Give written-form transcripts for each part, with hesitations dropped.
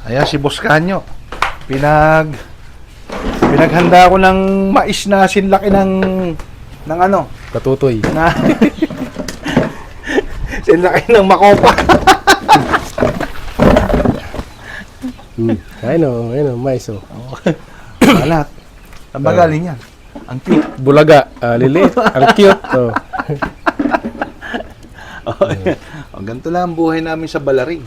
Ayan si Boss Kanyo. Pinaghanda ko ng mais na sinlaki ng ano? Katutoy. Na sinlaki ng makopa. Ayun o, mais o. Alat. Ang magaling yan. Ang cute. Bulaga, lilit. Ang cute. Oh. Oh, ganito lang ang buhay namin sa Balaring.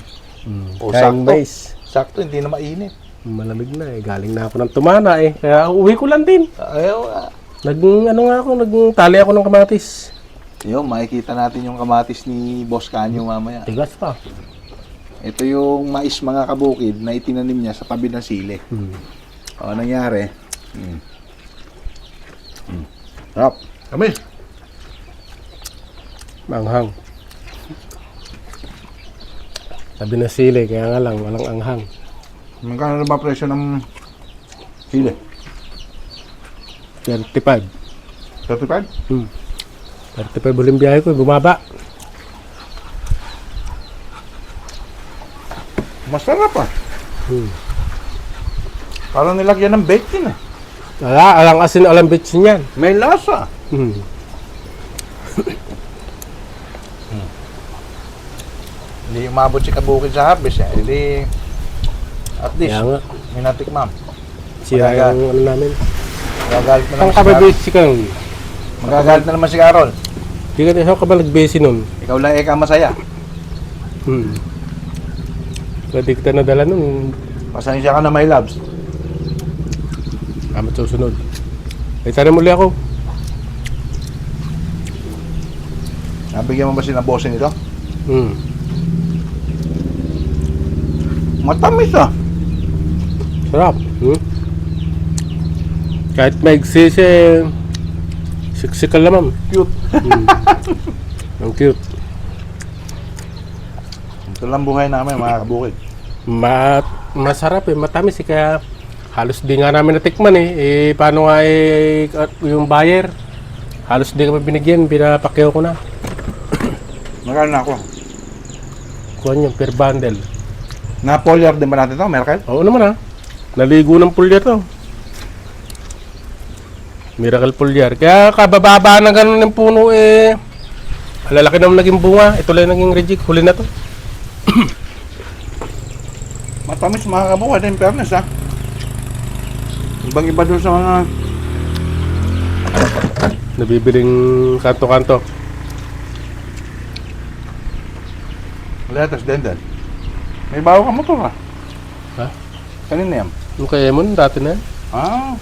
O, Kain sakto. mais. Sakto, hindi na mainit. Malamig na eh. Galing na ako ng tumana eh. Kaya uwi ko lang din. Ayaw. Nagtali ako ng kamatis. Yun, makikita natin yung kamatis ni Boss Kanyo mamaya. Tigas pa. Ito yung mais mga kabukid na itinanim niya sa tabi ng sili. O, nangyari? Sarap. Kami. Manghang. Sabi na sili, kaya nga lang, walang anghang. Magkano na ba presyo ng sili? 35. 35? 35 uling biyahe ko, bumaba. Masarap ah. Parang nilagyan ng bacon eh. Wala, alang asin, alang bitsin yan. May lasa. Hindi umabot si kabukid sa harvest eh. Hindi, at least, Kaya nga. may natikmam. Sira yung ano namin. Magagalit na Saan naman ka si ba Carol. busy ka nun? Magagalit na naman si Carol. Di ka, saan ka ba nag-busy nun? Ikaw lang eka masaya. Pwede kita nadala nun. Pasensya ka na, my loves. Amat susunod. Ay, tara muli ako. Nabigyan mo ba ng bossing ito? Matamis ah. Sarap. Kahit may eksisi, siksikal naman. Cute. Ang cute. Ito lang buhay namin mga kabukid. Masarap eh, matamis eh, kaya halos di nga namin natikman eh. Paano nga yung buyer? Halos di kami binigyan, pinapakyaw ko na. Magkano na ako? Kuha niyo, per bundle. Na-polyar din ba natin ito, Merkel? Oo naman naligo ng pulyar to. Miracle pulyar. Kaya kabababa na ganun ng puno eh. Lalaki naman naging bunga. Ito lang naging reject. Huli na to. Matamis mga kabukid, in fairness ha. Ibang iba doon sa mga Nabibiling kanto-kanto. lettuce din. May bago ka motor ha? Ha? Kanina yan? Yung kay Emon, dati na yan. Ah.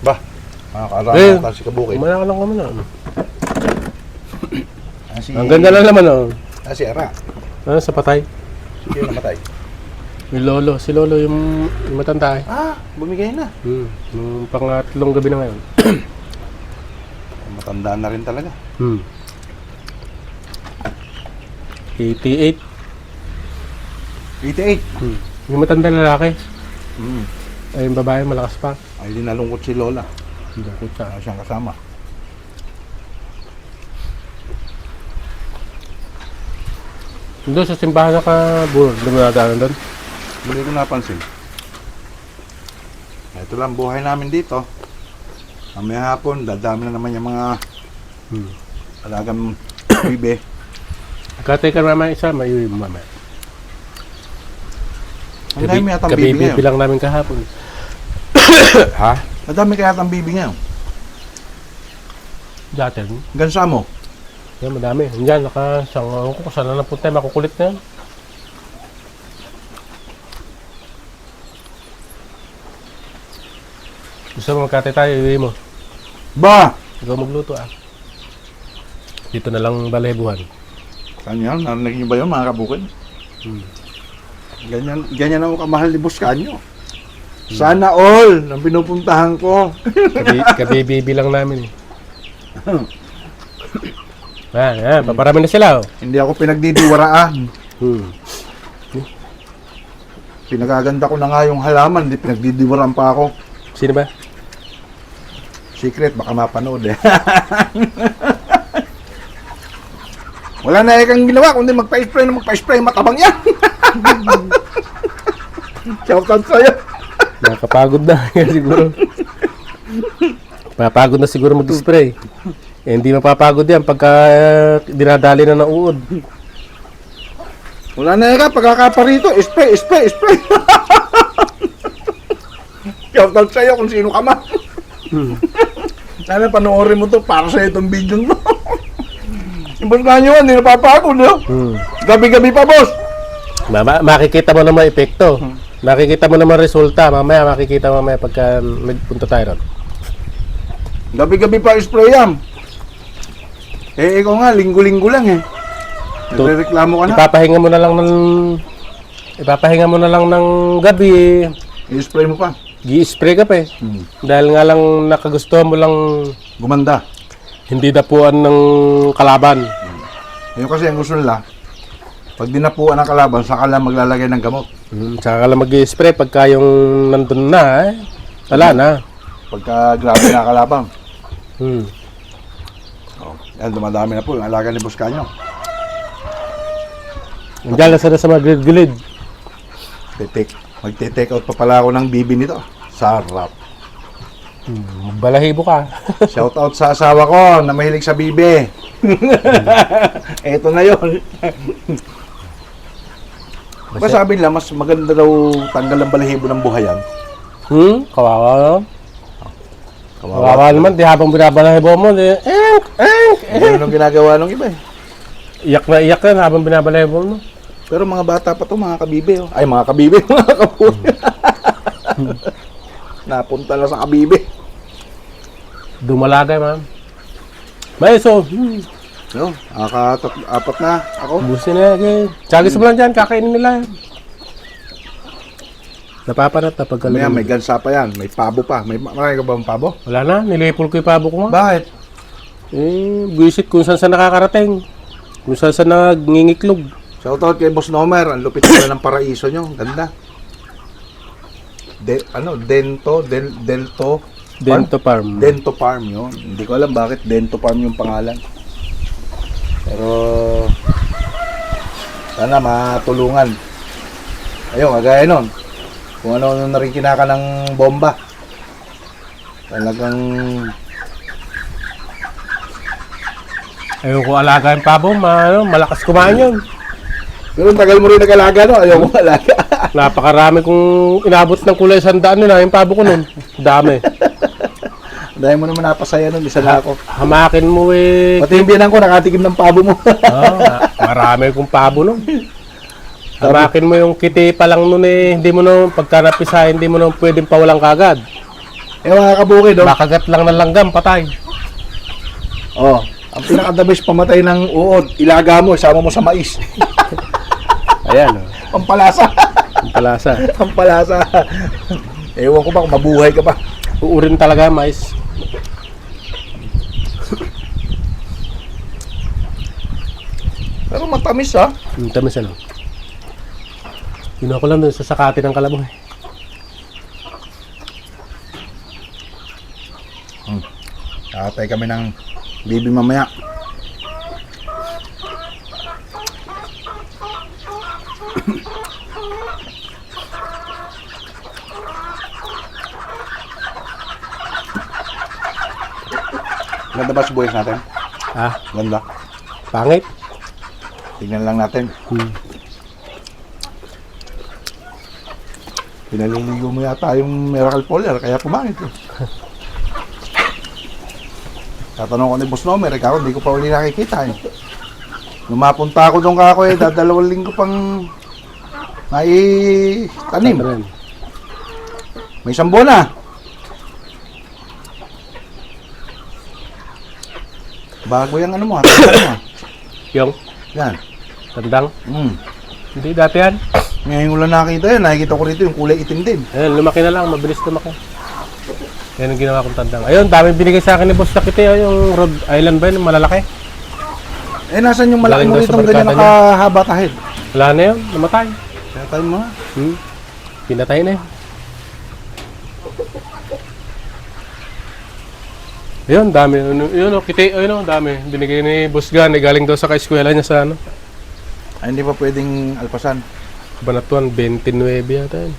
Bah, makakaroon si kabukid. Umaya ka lang kami na. Ang Ang ganda lang naman oh. Si Ara. Ano, sa patay. Sino namatay? Yung lolo. Si lolo yung matanda eh. Ah, bumigay na. Yung pangatlong gabi na ngayon. Matanda na rin talaga. 88. 88. Yung matanda lalaki. Mm. Ay, yung babae malakas pa. Ay, di nalungkot si Lola. Lungkot siya. Wala siyang kasama. Doon sa simbahan na ka, dumadaanan doon. Hindi ko napansin. Ito lang buhay namin dito. Mamaya hapon, dadami na naman yung mga alagang bibe. Katay ka naman isa, may iwi mo mamaya. Ang dami yatang bibi ngayon. Kabibilang namin kahapon. Ha? Ang dami kaya yatang bibi ngayon. Dati. Gansa mo. Yan, madami. Diyan, nakasang ko. Sana na po tayo makukulit na yan. Gusto mo magkatay tayo, iwi mo. Ba! Ikaw magluto ah. Dito na lang balebuhan. Saan yan? Narinig niyo ba yun mga kabukid? Ganyan ako kamahal ni Boss Kanyo. Sana all ang pinupuntahan ko. Kabibilang namin. Paparami na sila oh. Hindi ako pinagdidiwaraan. Pinagaganda ko na nga yung halaman, hindi pinagdidiwaraan pa ako. Sino ba? Secret, baka mapanood eh. Wala na kang ginawa, kundi magpa-spray na magpa-spray, matabang yan. Shoutout sa'yo. Nakapagod na siguro. Mapagod na siguro mag-spray. Eh, hindi mapapagod yan pagka dinadali na ng uod. Wala na ka, pagkakapa rito, spray. Shoutout sa'yo kung sino ka man. Sana panoorin mo to para sa itong video mo. Yung boss nga nyo, hindi napapagod, no? Gabi-gabi pa, boss. Makikita mo naman epekto. Makikita mo naman resulta. Mamaya makikita mamaya pagka nagpunta tayo ron. Gabi-gabi pa spray yan. Eh, ikaw nga, linggo-linggo lang eh. Nagre-reklamo ka na. Ipapahinga mo na lang ng gabi. I-spray mo pa. Gi-spray ka pa eh. Dahil nga lang nakagustuhan mo lang Gumanda. hindi dapuan ng kalaban. Yun kasi ang gusto nila, pag dinapuan ng kalaban, saka lang maglalagay ng gamot. Tsaka ka lang mag-spray pagka yung nandun na wala na. Pagka grabe na kalaban. Oh. Yan, dumadami na po yung alaga ni Boss Kanyo. Diyan lang sana sa mga gilid-gilid. Magte-take out pa pala ako ng bibi nito. Sarap. Balahibo ka. Shout out sa asawa ko na mahilig sa bibi. Eto na yun. Diba sabi nila, mas maganda daw tanggal ang balahibo ng buhayan. Kawawa no? Kawawa naman, di habang binabalahibo mo, di Ganun ang ginagawa ng iba eh. iyak na iyak yan habang binabalahibo mo. Pero mga bata pa to, mga kabibe. Oh. Ay, mga kabibe, mga kaputi. Napunta na sa kabibe. Dumalagay, ma'am. May so, So, apat na ako. busin na yan. Tsagis mo lang dyan, kakainin nila yan. Napapanat na pagka May gansa pa yan, may pabo pa. Marami ka ba ang pabo? wala na, nilipol ko yung pabo ko nga. Bakit? Buisit kung saan nakakarating. Kung saan nagngingiklog. Shoutout kay Boss Nomer, ang lupit pala ng paraiso nyo. Ganda. Dento Farm. Dento Farm yun. Hindi ko alam bakit Dento Farm yung pangalan. Pero sana matulungan. Ayun, kagaya nun. Kung ano na rin kinaka ng bomba. Talagang Ayun ko alaga yung pabo, malakas kumain yun. pero tagal mo rin nag-alaga, no? Ayaw mo alaga. Napakarami kong inabot ng kulay 100 nila, yung pabo ko nun. Dami. Dahil mo naman napasaya nun, isa na ako. Hamakin mo eh. Pati yung biyanan ko, nakatikim ng pabo mo. Marami kong pabo nun. Hamakin mo yung kiti pa lang nun eh. Hindi mo nun, pagka napisa, hindi mo nun pwedeng pawalang kagad. Eh mga kabukid, oh. Makagat lang ng langgam, patay. Oh, ang pinaka-the-best pamatay ng uod, ilaga mo, isama mo sa mais. Ayan, Pampalasa. ang palasa. Pampalasa. Ewan ko ba kung mabuhay ka pa. Uurin talaga, mais. Pero matamis, ha? Tamis ano. Kinuha ko lang doon sa sakati ng kalabaw. Kakatay kami ng bibi mamaya. Ganda ba sibuyas natin? Ganda. Pangit. Tignan lang natin. Pinaliligo mo yata yung Miracle Polar, kaya pumangit eh. Tatanong ko ni Boss Nomer, ikaw, hindi ko pa uli nakikita eh. Nung mapunta ako doon kako eh, dadalawang linggo pang tanim. May isang buwan na. Bago yung ano mo, Yung yan. tandang. Mm. Hindi, dati yan. Ngayon ko lang nakita yan, nakikita ko rito yung kulay itim din. Ayun, lumaki na lang, mabilis lumaki. Yan ang ginawa kong tandang. Ayun, dami binigay sa akin ni Boss Lakite, yung Rhode Island ba yun, malalaki. Eh, nasan yung malaki Galing mo daw rito sa ganyan barkada nakahaba tahid? Wala na yun, namatay. Kaya tayo mo. Pinatay na yun. Ayun, dami. Yun, kiti, ayun, dami. Binigay ni Boss Gan, galing daw sa kaeskwela niya sa ano. Ay, hindi pa pwedeng alpasan. Banatuan, 29 yata yun.